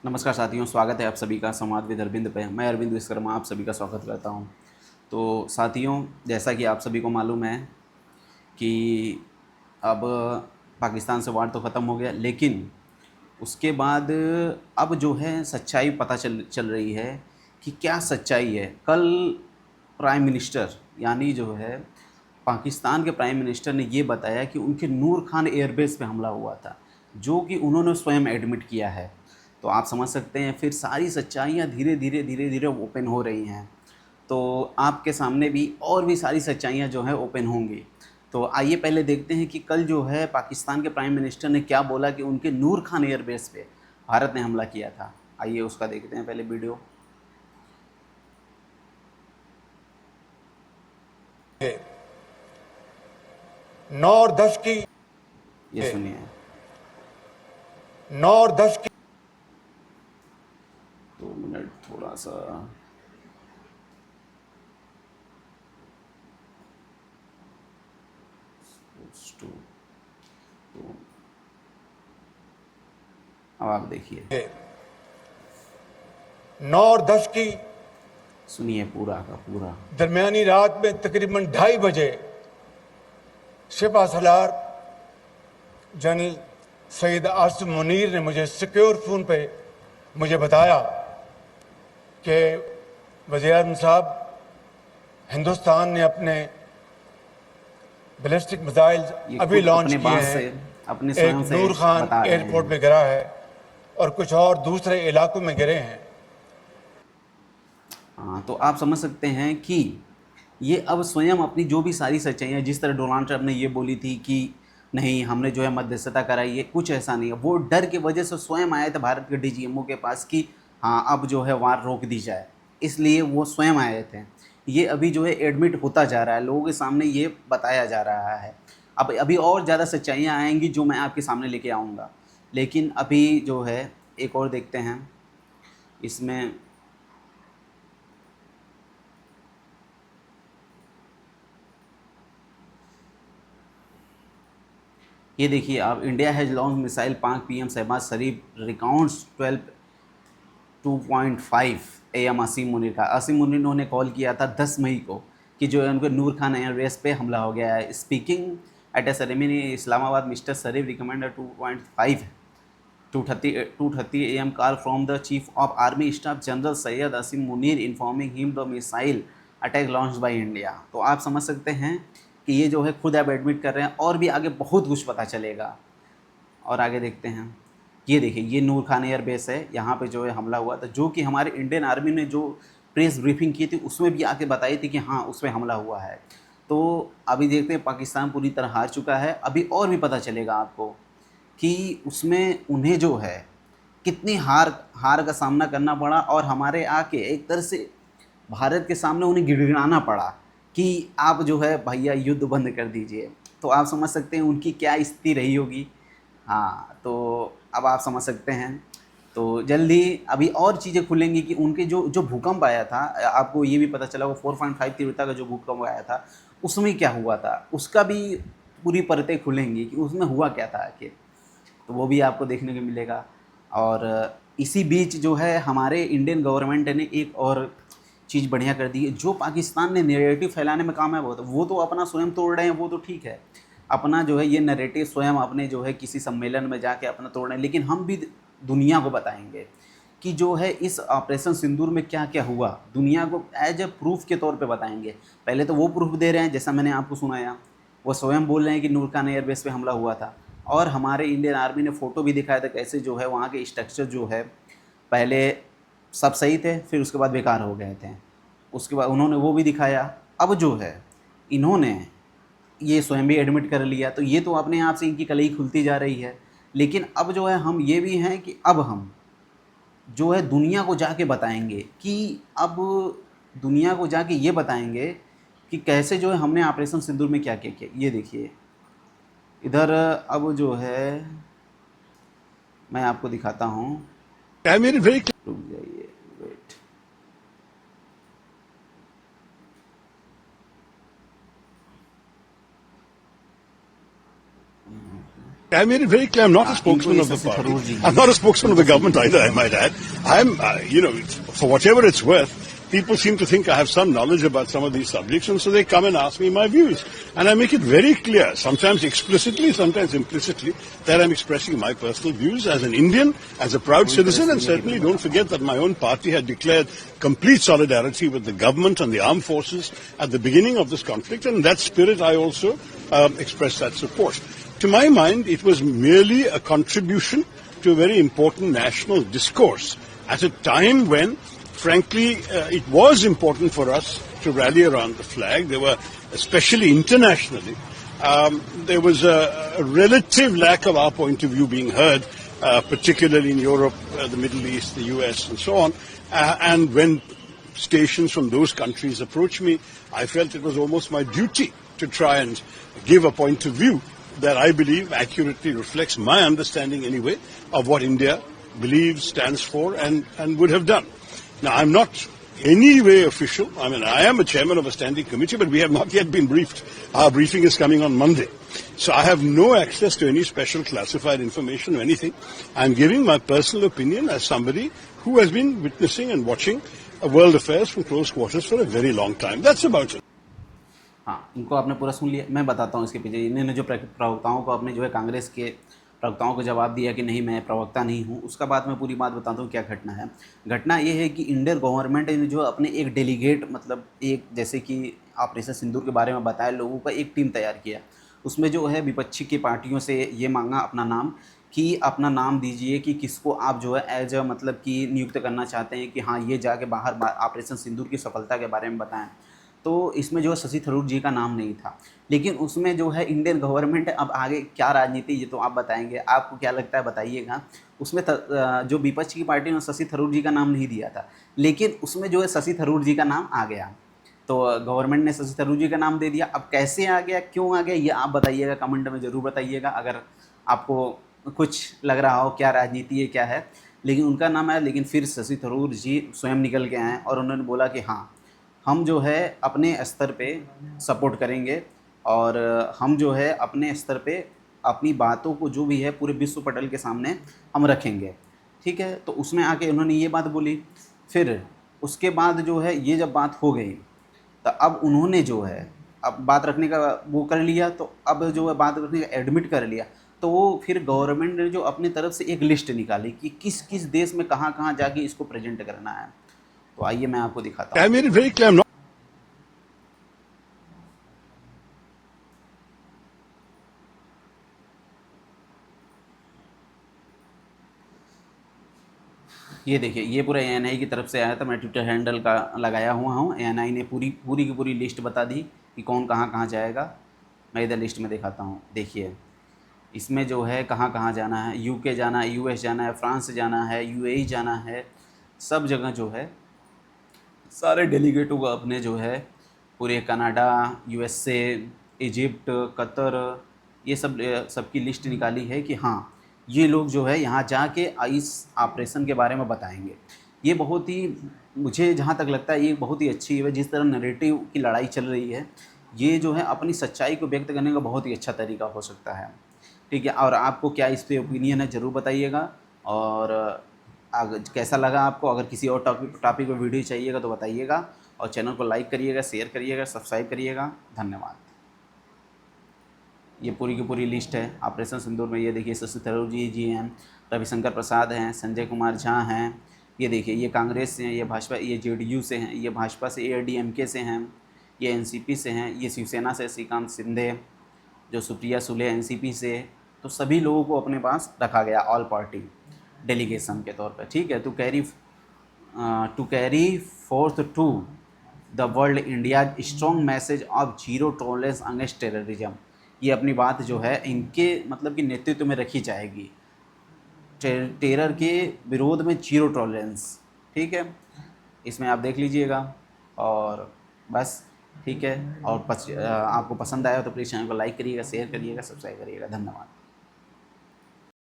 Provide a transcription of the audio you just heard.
नमस्कार साथियों, स्वागत है आप सभी का संवाद विद अरविंद पे। मैं अरविंद विश्वकर्मा आप सभी का स्वागत करता हूं। तो साथियों, जैसा कि आप सभी को मालूम है कि अब पाकिस्तान से वार तो ख़त्म हो गया, लेकिन उसके बाद अब जो है सच्चाई पता चल रही है कि क्या सच्चाई है। कल प्राइम मिनिस्टर यानी जो है पाकिस्तान के प्राइम मिनिस्टर ने ये बताया कि उनके नूर खान एयरबेस पे हमला हुआ था, जो कि उन्होंने स्वयं एडमिट किया है। तो आप समझ सकते हैं फिर सारी सच्चाइयाँ धीरे धीरे ओपन हो रही हैं। तो आपके सामने भी और भी सारी सच्चाइयाँ जो हैं ओपन होंगी। तो आइए पहले देखते हैं कि कल जो है पाकिस्तान के प्राइम मिनिस्टर ने क्या बोला कि उनके नूर खान एयरबेस पे भारत ने हमला किया था। आइए उसका देखते हैं पहले वीडियो। नौ और दस की ये सुनिए। 9 और 10 की 2 मिनट थोड़ा सा। टू अब आप देखिए, 9 और 10 की सुनिए पूरा का पूरा। दरमियानी रात में तकरीबन 2:30 बजे सिपह सलार जनरल सईद आसिम मुनीर ने मुझे सिक्योर फ़ोन पे मुझे बताया कि वज़ीर-ए-आज़म साहब, हिंदुस्तान ने अपने बैलिस्टिक मिसाइल्स ये अभी खुद लॉन्च अपने किए बात हैं। से, अपने एक स्वयं से नूर खान बता रहे एयरपोर्ट हैं। पे गिरा है और कुछ और दूसरे इलाकों में गिरे हैं। हाँ, तो आप समझ सकते हैं कि ये अब स्वयं अपनी जो भी सारी सच्चाइयाँ, जिस तरह डोनाल्ड ट्रंप ने ये बोली थी कि नहीं हमने जो है मध्यस्थता कराई है, कुछ ऐसा नहीं है। वो डर की वजह से स्वयं आए थे भारत के डीजीएमओ के पास कि हाँ अब जो है वार रोक दी जाए, इसलिए वो स्वयं आए थे। ये अभी जो है एडमिट होता जा रहा है, लोगों के सामने ये बताया जा रहा है। अब अभी और ज़्यादा सच्चाइयाँ आएंगी जो मैं आपके सामने लेके आऊँगा, लेकिन अभी जो है एक और देखते हैं इसमें। ये देखिए आप, India has launch missile Pak PM Shahbaz Sharif recounts 12:05 AM Asim Munir का। आसिम मुनीर ने कॉल किया था 10 मई को कि जो है उनके नूर खान एयरबेस पे हमला हो गया है। Speaking at A ceremony Islamabad, mister Sharif recommender 2:30 AM call from the chief of army staff general Syed Asim Munir informing him the missile attack launch by India. तो आप समझ सकते हैं कि ये जो है खुद आप एडमिट कर रहे हैं, और भी आगे बहुत कुछ पता चलेगा। और आगे देखते हैं। ये देखिए, ये नूर खान एयर बेस है, यहाँ पे जो है हमला हुआ था, जो कि हमारे इंडियन आर्मी ने जो प्रेस ब्रीफिंग की थी उसमें भी आके बताई थी कि हाँ उसमें हमला हुआ है। तो अभी देखते हैं, पाकिस्तान पूरी तरह हार चुका है। अभी और भी पता चलेगा आपको कि उसमें उन्हें जो है कितनी हार हार का सामना करना पड़ा, और हमारे आके एक तरह से भारत के सामने उन्हें गिड़गिड़ाना पड़ा कि आप जो है भैया युद्ध बंद कर दीजिए। तो आप समझ सकते हैं उनकी क्या स्थिति रही होगी। हाँ, तो अब आप समझ सकते हैं। तो जल्दी अभी और चीज़ें खुलेंगी कि उनके जो जो भूकंप आया था, आपको ये भी पता चला वो 4.5 तीव्रता का जो भूकंप आया था उसमें क्या हुआ था, उसका भी पूरी परतें खुलेंगी कि उसमें हुआ क्या था आखिर। तो वो भी आपको देखने को मिलेगा। और इसी बीच जो है हमारे इंडियन गवर्नमेंट ने एक और चीज़ बढ़िया कर दी है। जो पाकिस्तान ने नैरेटिव फैलाने में कामयाब होता है, वो तो अपना स्वयं तोड़ रहे हैं, वो तो ठीक है। अपना जो है ये नैरेटिव स्वयं अपने जो है किसी सम्मेलन में जाके अपना तोड़ रहे हैं, लेकिन हम भी दुनिया को बताएंगे कि जो है इस ऑपरेशन सिंदूर में क्या क्या हुआ। दुनिया को एज ए प्रूफ के तौर पे बताएंगे। पहले तो वो प्रूफ दे रहे हैं जैसा मैंने आपको सुनाया, वो स्वयं बोल रहे हैं कि नूर खान एयरबेस पे हमला हुआ था। और हमारे इंडियन आर्मी ने फ़ोटो भी दिखाया था कैसे जो है वहाँ के स्ट्रक्चर जो है पहले सब सही थे, फिर उसके बाद बेकार हो गए थे। उसके बाद उन्होंने वो भी दिखाया। अब जो है इन्होंने ये स्वयं भी एडमिट कर लिया, तो ये तो अपने आप से इनकी कलई खुलती जा रही है। लेकिन अब जो है हम ये भी हैं कि अब हम जो है दुनिया को जाके बताएंगे कि अब दुनिया को जाके ये बताएंगे कि कैसे जो है हमने ऑपरेशन सिंदूर में क्या क्या किया। ये देखिए इधर, अब जो है मैं आपको दिखाता हूँ। I made it very clear. रुक जाइए, wait. I made it very clear I'm not a spokesman of the Inkoi party. Tharoor ji. I'm not a spokesman of the government either, I might add. I'm, for whatever it's worth, people seem to think I have some knowledge about some of these subjects, and so they come and ask me my views. And I make it very clear, sometimes explicitly, sometimes implicitly, that I'm expressing my personal views as an Indian, as a proud citizen, and certainly don't forget that my own party had declared complete solidarity with the government and the armed forces at the beginning of this conflict, and in that spirit I also expressed that support. To my mind, it was merely a contribution to a very important national discourse at a time when, frankly, it was important for us to rally around the flag. There were, especially internationally, there was a relative lack of our point of view being heard, particularly in Europe, the Middle East, the US, and so on. And when stations from those countries approached me, I felt it was almost my duty to try and give a point of view that I believe accurately reflects my understanding anyway of what India believes, stands for, and would have done. Now, I'm not any way official. I mean, I am a chairman of a standing committee, but we have not yet been briefed. Our briefing is coming on Monday. So I have no access to any special classified information or anything. I'm giving my personal opinion as somebody who has been witnessing and watching world affairs from close quarters for a very long time. That's about it. हाँ, इनको आपने पूरा सुन लिया। मैं बताता हूँ इसके पीछे इन्होंने जो प्रवक्ताओं को अपने जो है कांग्रेस के प्रवक्ताओं को जवाब दिया कि नहीं मैं प्रवक्ता नहीं हूँ, उसका बाद मैं पूरी बात बताता हूँ क्या घटना है। घटना ये है कि इंडियन गवर्नमेंट ने जो अपने एक डेलीगेट मतलब एक जैसे कि ऑपरेशन सिंदूर के बारे में बताया लोगों का एक टीम तैयार किया। उसमें जो है विपक्षी की पार्टियों से ये मांगा अपना नाम कि अपना नाम दीजिए कि किसको आप जो है एज मतलब कि नियुक्त करना चाहते हैं कि हाँ ये जाके बाहर ऑपरेशन सिंदूर की सफलता के बारे में बताएं। तो इसमें जो है शशि थरूर जी का नाम नहीं था, लेकिन उसमें जो है इंडियन गवर्नमेंट अब आगे क्या राजनीति ये तो आप बताएंगे, आपको क्या लगता है बताइएगा। उसमें जो विपक्ष की पार्टी ने शशि थरूर जी का नाम नहीं दिया था, लेकिन उसमें जो है शशि थरूर जी का नाम आ गया। तो गवर्नमेंट ने शशि थरूर जी का नाम दे दिया। अब कैसे आ गया, क्यों आ गया, ये आप बताइएगा, कमेंट में ज़रूर बताइएगा अगर आपको कुछ लग रहा हो क्या राजनीति है क्या है। लेकिन उनका नाम आया, लेकिन फिर शशि थरूर जी स्वयं निकल के आए और उन्होंने बोला कि हाँ हम जो है अपने स्तर पे सपोर्ट करेंगे और हम जो है अपने स्तर पे अपनी बातों को जो भी है पूरे विश्व पटल के सामने हम रखेंगे। ठीक है, तो उसमें आके उन्होंने ये बात बोली। फिर उसके बाद जो है ये जब बात हो गई तो अब उन्होंने जो है अब बात रखने का वो कर लिया, तो अब जो है बात रखने का एडमिट कर लिया। तो वो फिर गवर्नमेंट ने जो अपनी तरफ से एक लिस्ट निकाली कि किस किस देश में कहाँ कहाँ जाके इसको प्रेजेंट करना है। तो आइए मैं आपको दिखाता हूँ। I made it very clear I'm not. ये देखिए ये पूरा एएनआई की तरफ से आया था, मैं ट्विटर हैंडल का लगाया हुआ हूँ। एएनआई ने पूरी की पूरी लिस्ट बता दी कि कौन कहाँ कहाँ जाएगा। मैं इधर लिस्ट में दिखाता हूँ, देखिए इसमें जो है कहाँ कहाँ जाना है, यूके जाना है, यूएस जाना है, फ्रांस जाना है, यूएई जाना है, सब जगह जो है सारे डेलीगेटों को अपने जो है पूरे कनाडा, यूएसए, इजिप्ट, कतर, ये सब सबकी लिस्ट निकाली है कि हाँ ये लोग जो है यहाँ जाके इस ऑपरेशन के बारे में बताएंगे। ये बहुत ही मुझे जहाँ तक लगता है ये बहुत ही अच्छी है। जिस तरह नैरेटिव की लड़ाई चल रही है, ये जो है अपनी सच्चाई को व्यक्त करने का बहुत ही अच्छा तरीका हो सकता है। ठीक है, और आपको क्या इस पे ओपिनियन है ज़रूर बताइएगा। और अगर कैसा लगा आपको, अगर किसी और टॉपिक पर वीडियो चाहिएगा तो बताइएगा। और चैनल को लाइक करिएगा, शेयर करिएगा, सब्सक्राइब करिएगा। धन्यवाद। ये पूरी की पूरी लिस्ट है ऑपरेशन सिंदूर में। ये देखिए शशि थरूर जी हैं, रविशंकर प्रसाद हैं, संजय कुमार झा हैं। ये देखिए ये कांग्रेस से हैं, ये भाजपा, ये जेडीयू से हैं, ये भाजपा से एआईडीएमके से हैं, ये एनसीपी से हैं, ये शिवसेना से श्रीकांत शिंदे, जो सुप्रिया सुले एनसीपी से। तो सभी लोगों को अपने पास रखा गया ऑल पार्टी डेलीगेशन के तौर पर। ठीक है, to carry forth to the world India strong message of zero tolerance against terrorism. ये अपनी बात जो है इनके मतलब कि नेतृत्व में रखी जाएगी, टेरर के विरोध में जीरो टॉलरेंस। ठीक है, इसमें आप देख लीजिएगा। और बस ठीक है, और आपको पसंद आया तो प्लीज़ चैनल को लाइक करिएगा, शेयर करिएगा, सब्सक्राइब करिएगा। धन्यवाद।